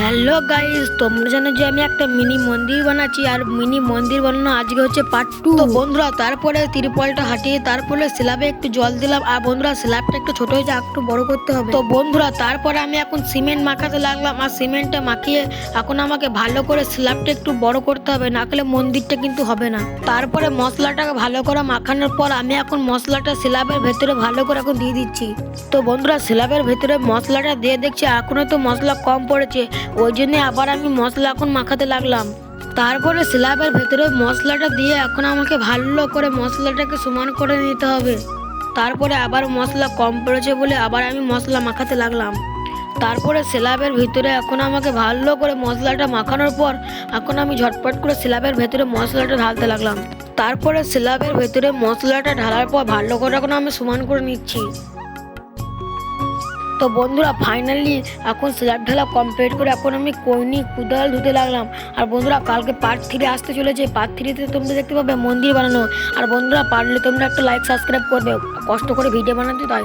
Hello guys, তোমরা জানো যে আমি একটা মিনি মন্দির বানাচ্ছি। আর মিনি মন্দির বানানো আজকে হচ্ছে পার্ট 2। তো বন্ধুরা তারপরে ত্রিপলটা হাঁটিয়ে তারপরে স্ল্যাবে একটু জল দিলাম। আর বন্ধুরা স্ল্যাবটা একটু ছোট হয়েছে, একটু বড় করতে হবে। তো বন্ধুরা তারপরে আমি এখন সিমেন্ট মাখাতে লাগলাম। আর সিমেন্টটা মাখিয়ে এখন আমাকে ভালো করে স্ল্যাবটা একটু বড় করতে হবে, না হলে মন্দিরটা কিন্তু হবে না। তারপরে মশলাটাকে ভালো করে মাখানোর পর আমি এখন মশলাটা স্ল্যাবের ভেতরে ভালো করে এখন দিয়ে দিচ্ছি। তো বন্ধুরা স্ল্যাবের ভেতরে মশলাটা দিয়ে দেখছি এখনো তো মশলা কম পড়েছে, ওই জন্য আবার আমি মশলা এখন মাখাতে লাগলাম। তারপরে স্ল্যাবের ভেতরে মশলাটা দিয়ে এখন আমাকে ভালো করে মশলাটাকে সমান করে নিতে হবে। তারপরে আবার মশলা কম পড়েছে বলে আবার আমি মশলা মাখাতে লাগলাম। তারপরে স্ল্যাবের ভিতরে এখন আমাকে ভালো করে মশলাটা মাখানোর পর এখন আমি ঝটপট করে স্ল্যাবের ভেতরে মশলাটা ঢালতে লাগলাম। তারপরে স্ল্যাবের ভেতরে মশলাটা ঢালার পর ভালো করে এখন আমি সমান করে নিচ্ছি। তো বন্ধুরা ফাইনালি এখন স্ল্যাব ঢালা কমপ্লিট করে এখন আমি কোয়নি কুদাল ধুতে লাগলাম। আর বন্ধুরা কালকে পার্ট 3 আসতে চলেছে। পার্ট 3-তে তোমরা দেখতে পাবে মন্দির বানানো। আর বন্ধুরা পারলে তোমরা একটা লাইক সাবস্ক্রাইব করবে, কষ্ট করে ভিডিও বানাতে তাই।